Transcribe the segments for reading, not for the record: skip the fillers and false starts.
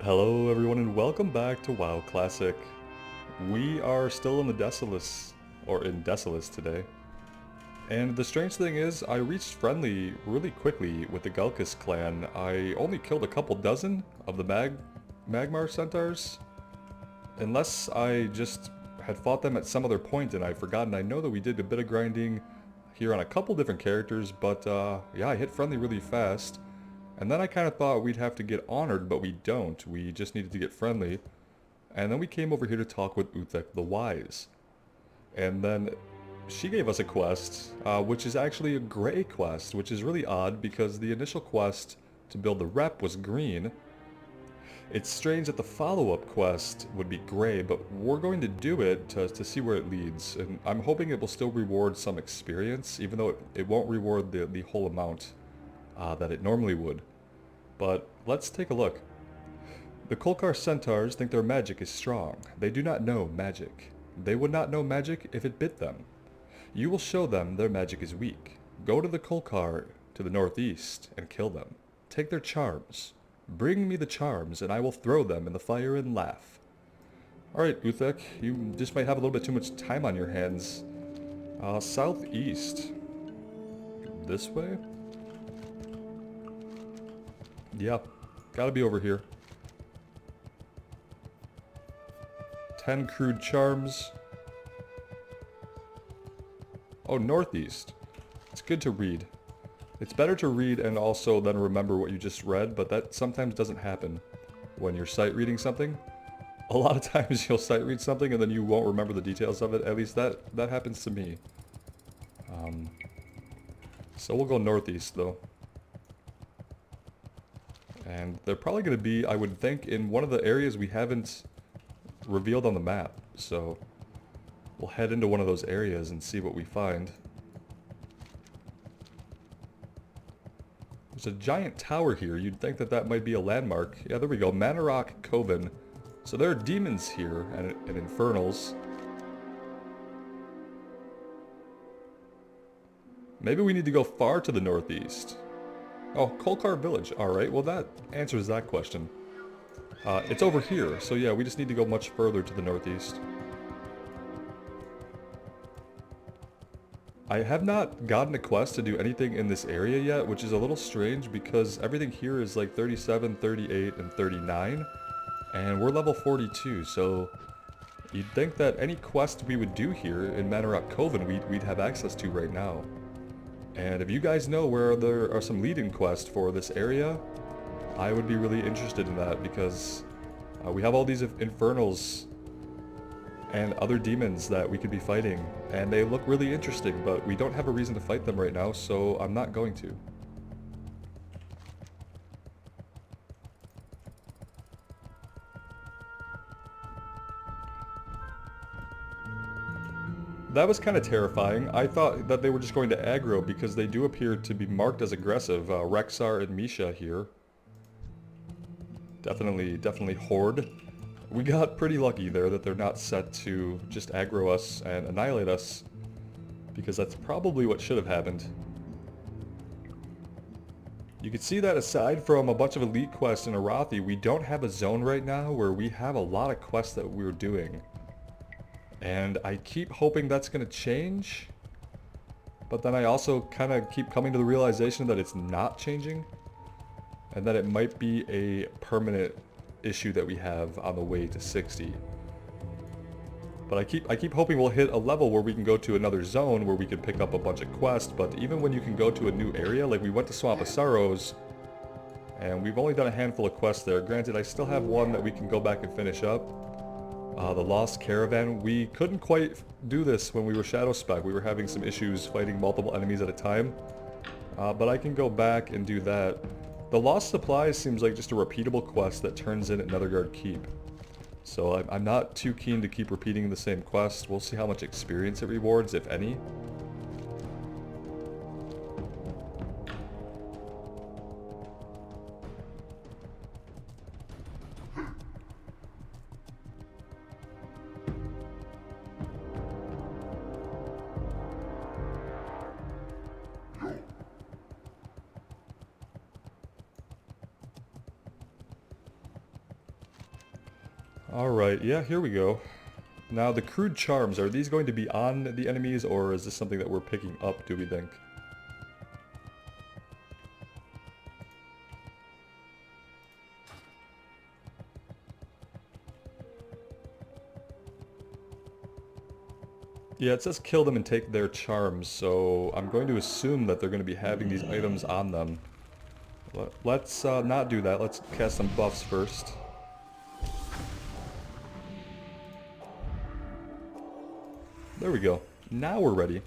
Hello everyone and welcome back to WoW Classic. We are still in the Desolace, or in Desolace today. And the strange thing is, I reached friendly really quickly with the Gelkis clan. I only killed a couple dozen of the Magmar centaurs. Unless I just had fought them at some other point and I'd forgotten. I know that we did a bit of grinding here on a couple different characters, but yeah, I hit friendly really fast. And then I kind of thought we'd have to get honored, but we don't. We just needed to get friendly. And then we came over here to talk with Uthek the Wise. And then she gave us a quest, which is actually a gray quest, which is really odd because the initial quest to build the rep was green. It's strange that the follow-up quest would be gray, but we're going to do it to see where it leads. And I'm hoping it will still reward some experience, even though it won't reward the whole amount that it normally would. But let's take a look. The Kolkar centaurs think their magic is strong. They do not know magic. They would not know magic if it bit them. You will show them their magic is weak. Go to the Kolkar to the northeast and kill them. Take their charms. Bring me the charms and I will throw them in the fire and laugh. Alright, Uthek, you just might have a little bit too much time on your hands. Southeast. This way? Yeah, gotta be over here. 10 crude charms. Oh, northeast. It's good to read. It's better to read and also then remember what you just read, but that sometimes doesn't happen when you're sight reading something. A lot of times you'll sight read something and then you won't remember the details of it. At least that happens to me. So we'll go northeast though. And they're probably going to be, I would think, in one of the areas we haven't revealed on the map. So we'll head into one of those areas and see what we find. There's a giant tower here. You'd think that that might be a landmark. Yeah, there we go. Manarok Coven. So there are demons here and infernals. Maybe we need to go far to the northeast. Oh, Kolkar Village. Alright, well that answers that question. It's over here, so yeah, we just need to go much further to the northeast. I have not gotten a quest to do anything in this area yet, which is a little strange because everything here is like 37, 38, and 39. And we're level 42, so you'd think that any quest we would do here in Manarok Coven we'd have access to right now. And if you guys know where there are some lead-in quests for this area, I would be really interested in that because we have all these infernals and other demons that we could be fighting, and they look really interesting, but we don't have a reason to fight them right now, so I'm not going to. That was kind of terrifying. I thought that they were just going to aggro because they do appear to be marked as aggressive. Rexar and Misha here. Definitely Horde. We got pretty lucky there that they're not set to just aggro us and annihilate us, because that's probably what should have happened. You can see that aside from a bunch of elite quests in Arathi, we don't have a zone right now where we have a lot of quests that we're doing. And I keep hoping that's going to change, but then I also kind of keep coming to the realization that it's not changing, and that it might be a permanent issue that we have on the way to 60. But I keep hoping we'll hit a level where we can go to another zone where we can pick up a bunch of quests, but even when you can go to a new area, like we went to Swamp of Sorrows, and we've only done a handful of quests there. Granted, I still have one that we can go back and finish up. The Lost Caravan. We couldn't quite do this when we were Shadow Spec. We were having some issues fighting multiple enemies at a time. But I can go back and do that. The Lost Supplies seems like just a repeatable quest that turns in at Netherguard Keep. So I'm not too keen to keep repeating the same quest. We'll see how much experience it rewards, if any. Alright, yeah, here we go. Now, the crude charms, are these going to be on the enemies, or is this something that we're picking up, do we think? Yeah, it says kill them and take their charms, so I'm going to assume that they're going to be having these items on them. Let's not do that. Let's cast some buffs first. There we go. Now we're ready.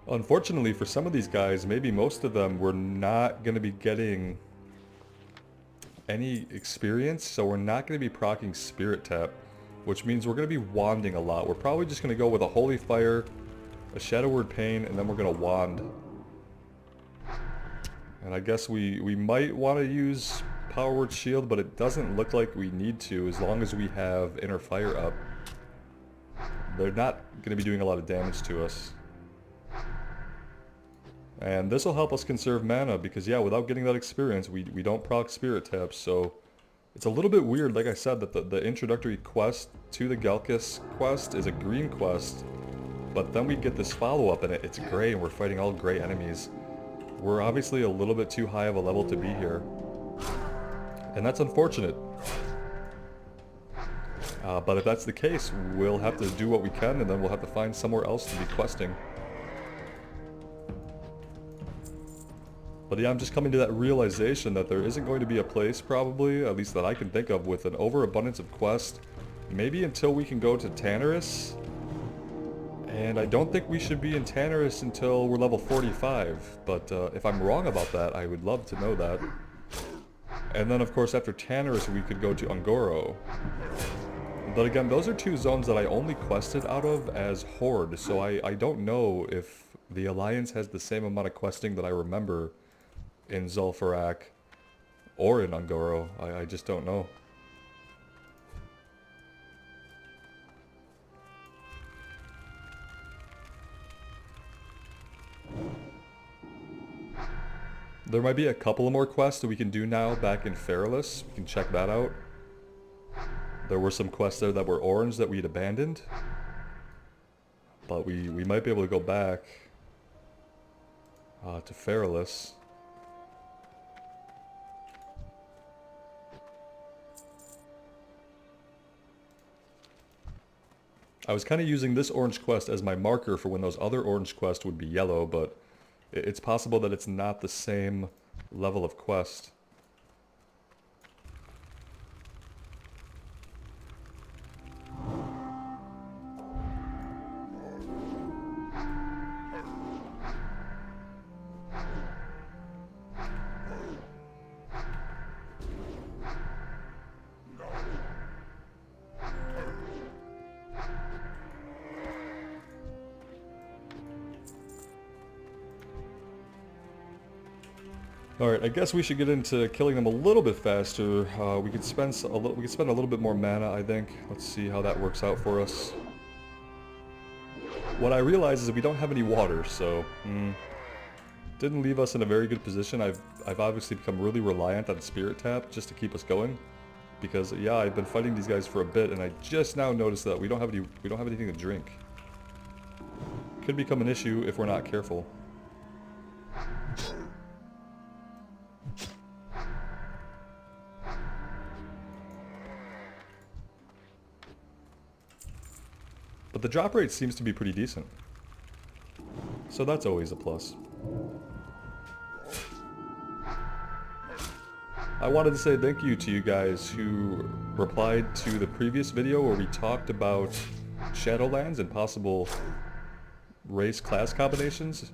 Unfortunately for some of these guys, maybe most of them, we're not going to be getting any experience, so we're not going to be proccing Spirit Tap, which means we're going to be wanding a lot. We're probably just going to go with a Holy Fire, a Shadow Word Pain, and then we're going to wand. And I guess we might want to use Power Word Shield, but it doesn't look like we need to as long as we have Inner Fire up. They're not going to be doing a lot of damage to us. And this will help us conserve mana because, yeah, without getting that experience, we don't proc Spirit Taps, so it's a little bit weird, like I said, that the introductory quest to the Gelkis quest is a green quest, but then we get this follow-up and it's gray and we're fighting all gray enemies. We're obviously a little bit too high of a level to be here, and that's unfortunate. But if that's the case, we'll have to do what we can and then we'll have to find somewhere else to be questing. But yeah, I'm just coming to that realization that there isn't going to be a place, probably, at least that I can think of, with an overabundance of quests. Maybe until we can go to Tannerus. And I don't think we should be in Tannerus until we're level 45. But if I'm wrong about that, I would love to know that. And then, of course, after Tannerus, we could go to Ungoro. But again, those are two zones that I only quested out of as Horde. So I don't know if the Alliance has the same amount of questing that I remember in Zul'Farrak or in Ungoro. I just don't know. There might be a couple of more quests that we can do now back in Feralus. We can check that out. There were some quests there that were orange that we'd abandoned. But we might be able to go back to Feralus. I was kind of using this orange quest as my marker for when those other orange quests would be yellow, but it's possible that it's not the same level of quest. Alright, I guess we should get into killing them a little bit faster. We could spend a little bit more mana, I think. Let's see how that works out for us. What I realize is that we don't have any water, so didn't leave us in a very good position. I've obviously become really reliant on Spirit Tap just to keep us going, because yeah, I've been fighting these guys for a bit, and I just now noticed that we don't have anything to drink. Could become an issue if we're not careful. But the drop rate seems to be pretty decent, so that's always a plus. I wanted to say thank you to you guys who replied to the previous video where we talked about Shadowlands and possible race class combinations.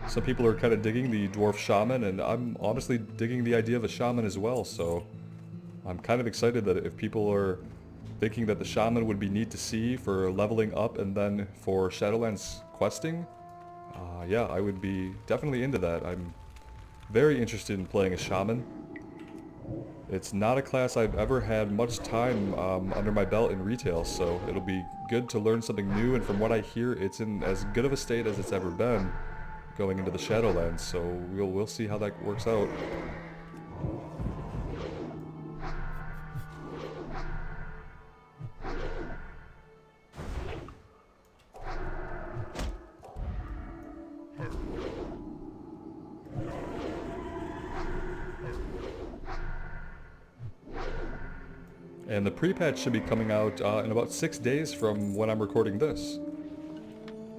Some people are kind of digging the Dwarf Shaman, and I'm honestly digging the idea of a Shaman as well, so I'm kind of excited that if people are thinking that the Shaman would be neat to see for leveling up and then for Shadowlands questing, yeah, I would be definitely into that. I'm very interested in playing a Shaman. It's not a class I've ever had much time under my belt in retail, so it'll be good to learn something new, and from what I hear, it's in as good of a state as it's ever been going into the Shadowlands, so we'll see how that works out. And the pre-patch should be coming out in about 6 days from when I'm recording this.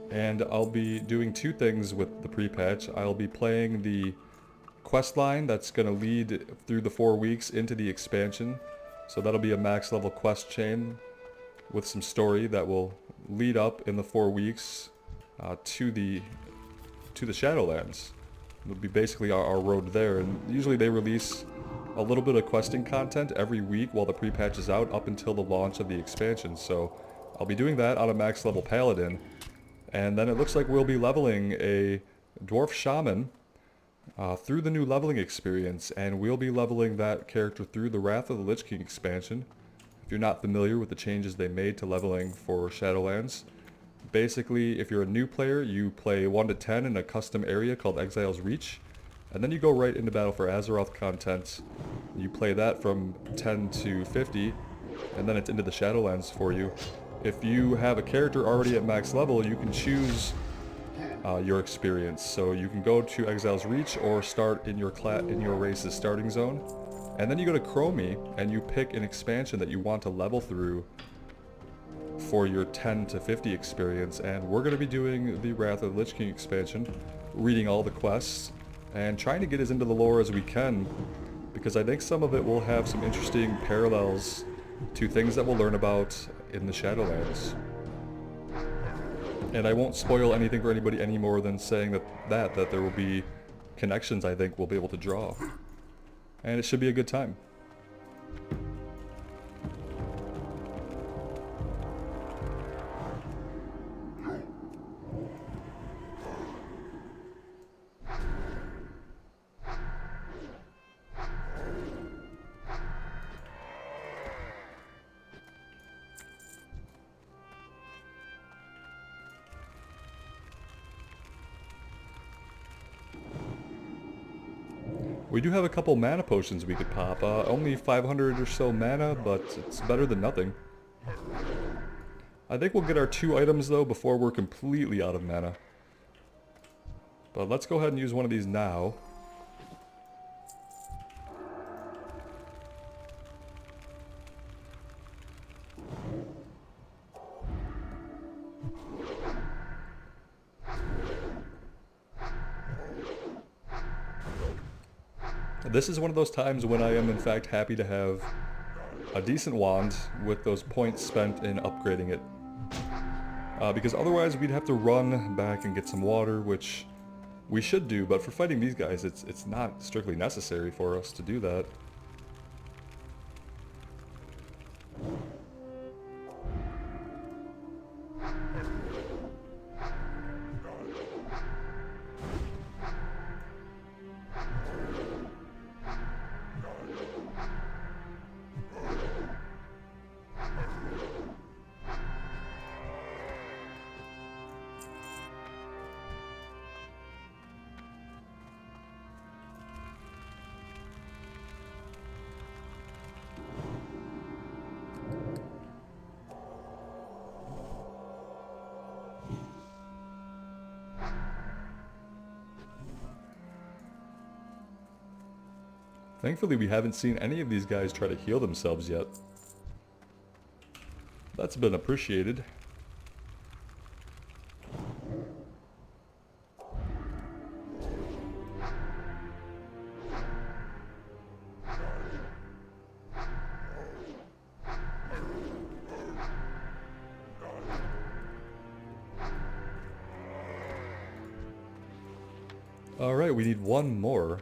And I'll be doing two things with the pre-patch. I'll be playing the quest line that's going to lead through the 4 weeks into the expansion. So that'll be a max level quest chain with some story that will lead up in the 4 weeks to the Shadowlands. It'll be basically our road there, and usually they release a little bit of questing content every week while the pre-patch is out up until the launch of the expansion. So I'll be doing that on a max level paladin, and then it looks like we'll be leveling a dwarf shaman through the new leveling experience, and we'll be leveling that character through the Wrath of the Lich King expansion. If you're not familiar with the changes they made to leveling for Shadowlands, basically if you're a new player, you play 1 to 10 in a custom area called Exile's Reach, and then you go right into battle for Azeroth content. You play that from 10 to 50, and then it's into the Shadowlands for you. If you have a character already at max level, you can choose your experience. So you can go to Exile's Reach or start in your race's starting zone. And then you go to Chromie and you pick an expansion that you want to level through for your 10 to 50 experience. And we're going to be doing the Wrath of the Lich King expansion, reading all the quests, and trying to get as into the lore as we can, because I think some of it will have some interesting parallels to things that we'll learn about in the Shadowlands. And I won't spoil anything for anybody any more than saying that there will be connections I think we'll be able to draw. And it should be a good time. We do have a couple mana potions we could pop. Only 500 or so mana, but it's better than nothing. I think we'll get our 2 items though before we're completely out of mana. But let's go ahead and use one of these now. This is one of those times when I am in fact happy to have a decent wand with those points spent in upgrading it. Because otherwise we'd have to run back and get some water, which we should do, but for fighting these guys it's not strictly necessary for us to do that. Thankfully we haven't seen any of these guys try to heal themselves yet. That's been appreciated. Alright, we need one more.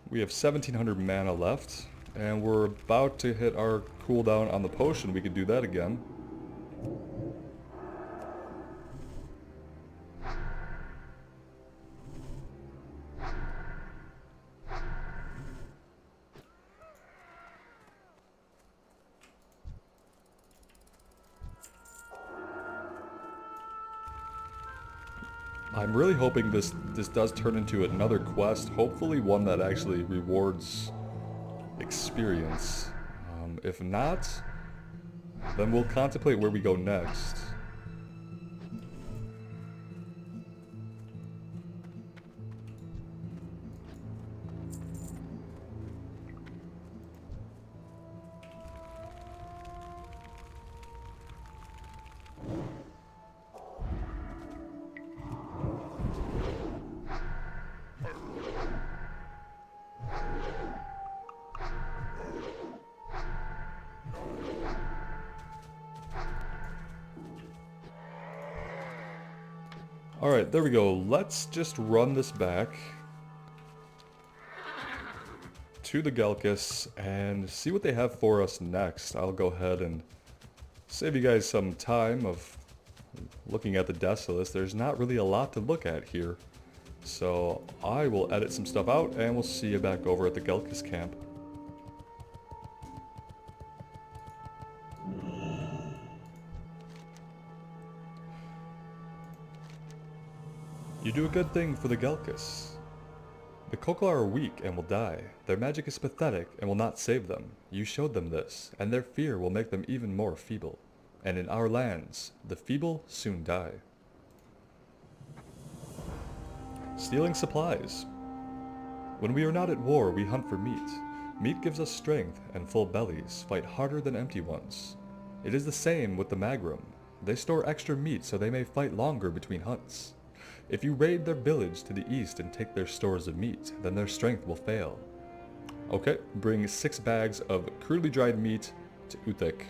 We have 1700 mana left, and we're about to hit our cooldown on the potion. We could do that again. I'm really hoping this does turn into another quest, hopefully one that actually rewards experience. If not, then we'll contemplate where we go next. Alright, there we go. Let's just run this back to the Gelkis and see what they have for us next. I'll go ahead and save you guys some time of looking at the Desolace. There's not really a lot to look at here. So I will edit some stuff out and we'll see you back over at the Gelkis camp. You do a good thing for the Gelkis. The Koklar are weak and will die. Their magic is pathetic and will not save them. You showed them this, and their fear will make them even more feeble. And in our lands, the feeble soon die. Stealing supplies. When we are not at war, we hunt for meat. Meat gives us strength, and full bellies fight harder than empty ones. It is the same with the Magrum. They store extra meat so they may fight longer between hunts. If you raid their village to the east and take their stores of meat, then their strength will fail. Okay, bring 6 bags of crudely dried meat to Uthik.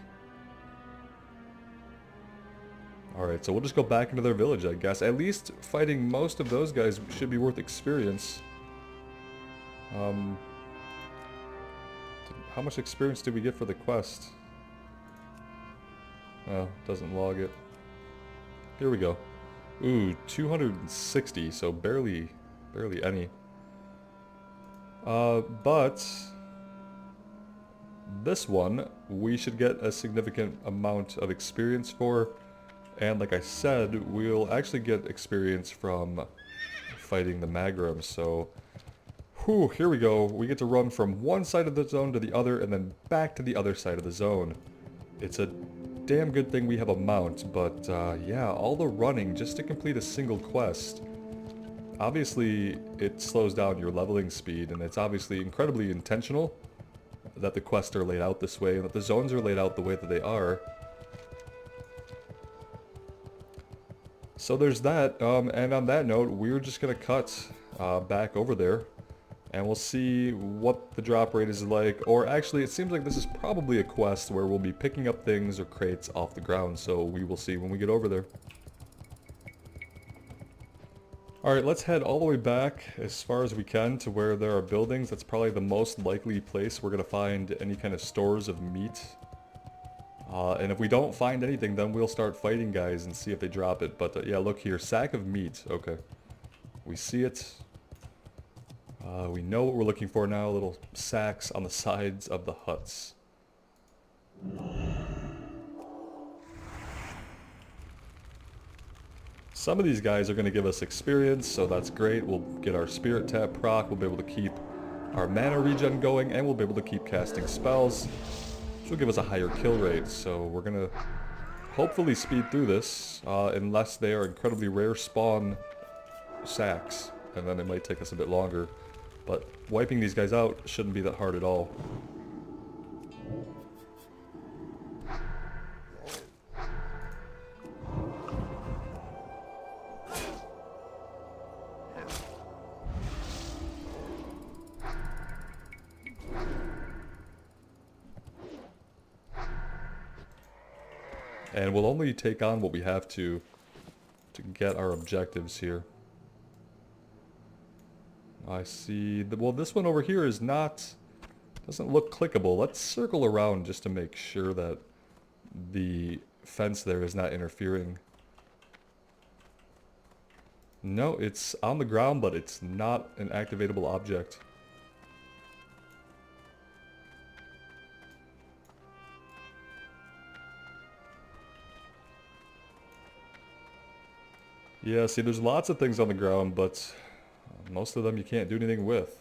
Alright, so we'll just go back into their village, I guess. At least fighting most of those guys should be worth experience. How much experience did we get for the quest? Oh, doesn't log it. Here we go. Ooh, 260, so barely any. But this one, we should get a significant amount of experience for. And like I said, we'll actually get experience from fighting the Magrum, so... Whew, here we go. We get to run from one side of the zone to the other, and then back to the other side of the zone. It's a damn good thing we have a mount, but yeah, all the running just to complete a single quest. Obviously, it slows down your leveling speed, and it's obviously incredibly intentional that the quests are laid out this way, and that the zones are laid out the way that they are. So there's that, and on that note, we're just gonna cut back over there, and we'll see what the drop rate is like, or actually it seems like this is probably a quest where we'll be picking up things or crates off the ground, so we will see when we get over there. Alright, let's head all the way back as far as we can to where there are buildings. That's probably the most likely place we're going to find any kind of stores of meat. And if we don't find anything, then we'll start fighting guys and see if they drop it. But yeah, look here, sack of meat. Okay. We see it. We know what we're looking for now, little sacks on the sides of the huts. Some of these guys are going to give us experience, so that's great. We'll get our spirit tap proc, we'll be able to keep our mana regen going, and we'll be able to keep casting spells, which will give us a higher kill rate. So we're going to hopefully speed through this, unless they are incredibly rare spawn sacks, and then it might take us a bit longer. But wiping these guys out shouldn't be that hard at all. And we'll only take on what we have to get our objectives here. I see, well, this one over here is not, doesn't look clickable. Let's circle around just to make sure that the fence there is not interfering. No, it's on the ground, but it's not an activatable object. Yeah, see, there's lots of things on the ground, but most of them you can't do anything with.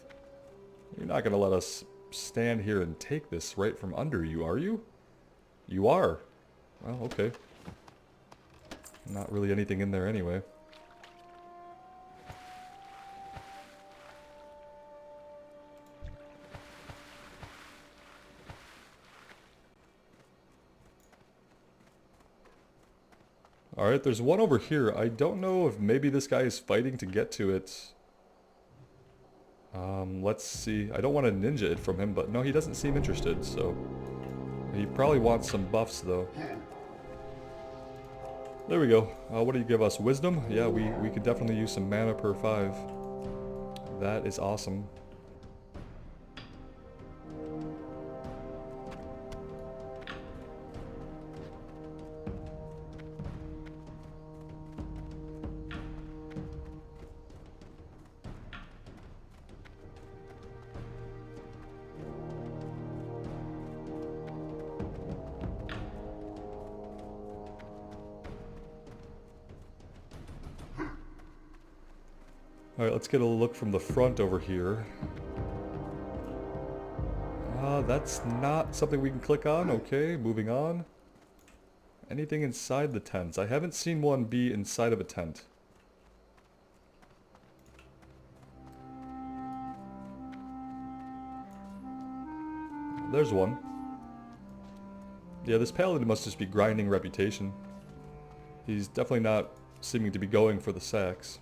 You're not gonna let us stand here and take this right from under you, are you? You are. Well, okay. Not really anything in there anyway. Alright, there's one over here. I don't know if maybe this guy is fighting to get to it. Let's see. I don't want to ninja it from him, but no, he doesn't seem interested, so... He probably wants some buffs, though. There we go. What do you give us? Wisdom? Yeah, we could definitely use some mana per 5. That is awesome. Alright, let's get a look from the front over here. That's not something we can click on. Okay, moving on. Anything inside the tents? I haven't seen one be inside of a tent. There's one. Yeah, this paladin must just be grinding reputation. He's definitely not seeming to be going for the sacks.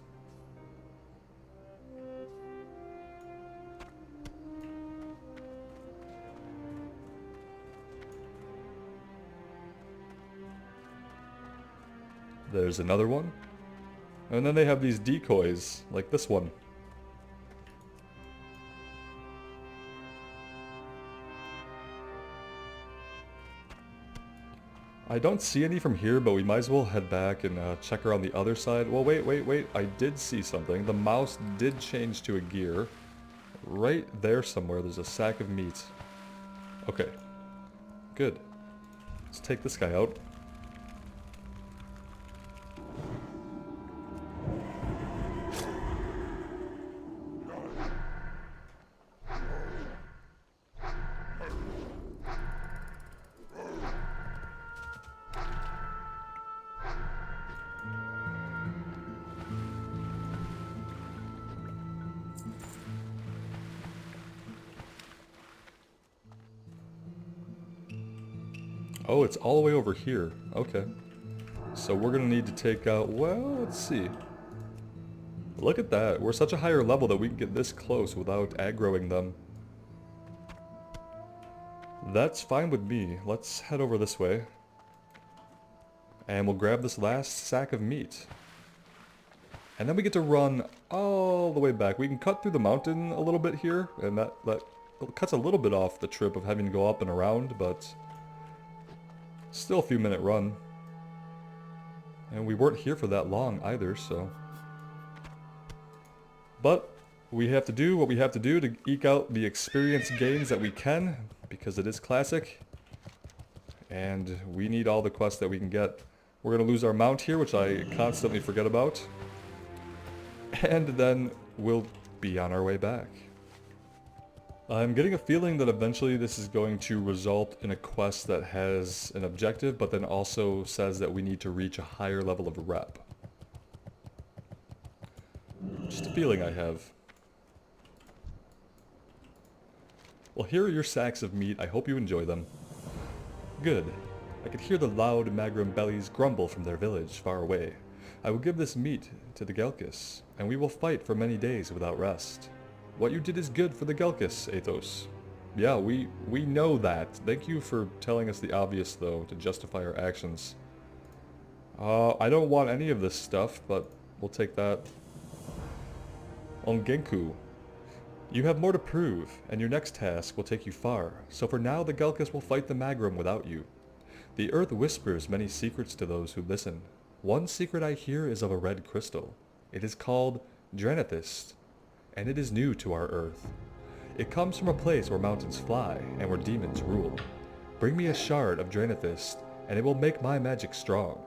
There's another one. And then they have these decoys, like this one. I don't see any from here, but we might as well head back and check around the other side. Well, wait. I did see something. The mouse did change to a gear. Right there somewhere, there's a sack of meat. Okay. Good. Let's take this guy out. Oh, it's all the way over here. Okay. So we're gonna need to take out... Well, let's see. Look at that. We're such a higher level that we can get this close without aggroing them. That's fine with me. Let's head over this way. And we'll grab this last sack of meat. And then we get to run all the way back. We can cut through the mountain a little bit here, and that cuts a little bit off the trip of having to go up and around, but still a few minute run. And we weren't here for that long either, so... But we have to do what we have to do to eke out the experience gains that we can, because it is classic. And we need all the quests that we can get. We're going to lose our mount here, which I constantly forget about. And then we'll be on our way back. I'm getting a feeling that eventually this is going to result in a quest that has an objective, but then also says that we need to reach a higher level of rep. Just a feeling I have. Well, here are your sacks of meat. I hope you enjoy them. Good. I could hear the loud Magrum bellies grumble from their village far away. I will give this meat to the Gelkis, and we will fight for many days without rest. What you did is good for the Gelkis, Athos. Yeah, we know that. Thank you for telling us the obvious, though, to justify our actions. I don't want any of this stuff, but we'll take that. On Genku, you have more to prove, and your next task will take you far, so for now the Gelkis will fight the Magrum without you. The earth whispers many secrets to those who listen. One secret I hear is of a red crystal. It is called Dranethist, and it is new to our earth. It comes from a place where mountains fly, and where demons rule. Bring me a shard of Dranethist, and it will make my magic strong.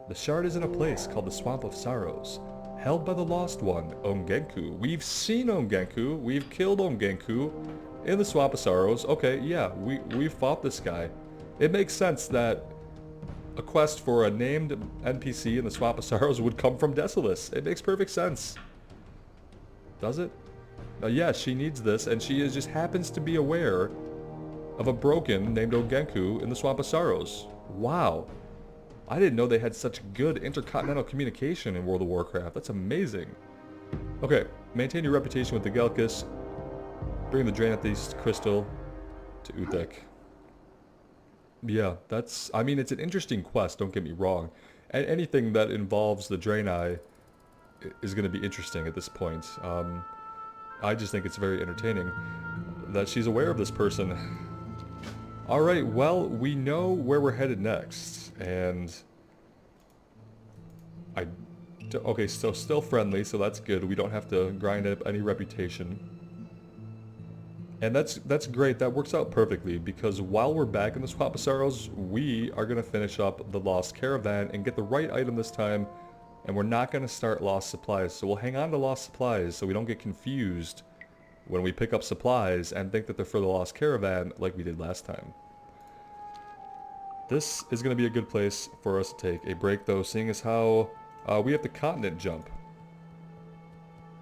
The shard is in a place called the Swamp of Sorrows, held by the Lost One, Ongenku. We've seen Ongenku. We've killed Ongenku in the Swamp of Sorrows. Okay, yeah, we fought this guy. It makes sense that a quest for a named NPC in the Swamp of Sorrows would come from Desolace. It makes perfect sense. Does it? Yeah, she needs this, and she just happens to be aware of a broken named Ongenku in the Swamp of Sorrows. Wow. I didn't know they had such good intercontinental communication in World of Warcraft. That's amazing. Okay, maintain your reputation with the Gelkis. Bring the Draeneth's crystal to Uthek. Yeah, that's... I mean, it's an interesting quest, don't get me wrong. And anything that involves the Draenei is going to be interesting at this point. I just think it's very entertaining that she's aware of this person. Alright, well, we know where we're headed next, and... Okay, so still friendly, so that's good. We don't have to grind up any reputation. And that's great, that works out perfectly, because while we're back in the Swamp of Sorrows, we are going to finish up the Lost Caravan and get the right item this time, and we're not going to start Lost Supplies. So we'll hang on to Lost Supplies so we don't get confused when we pick up supplies and think that they're for the Lost Caravan like we did last time. This is going to be a good place for us to take a break though, seeing as how we have the continent jump.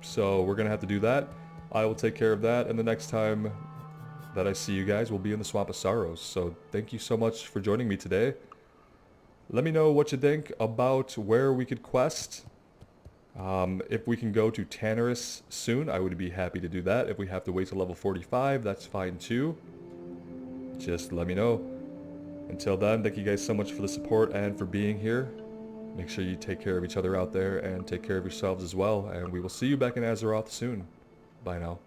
So we're going to have to do that. I will take care of that, and the next time that I see you guys will be in the Swamp of Sorrows. So thank you so much for joining me today. Let me know what you think about where we could quest. If we can go to Tannerus soon, I would be happy to do that. If we have to wait till level 45, that's fine too. Just let me know. Until then, thank you guys so much for the support and for being here. Make sure you take care of each other out there and take care of yourselves as well. And we will see you back in Azeroth soon. Bye now.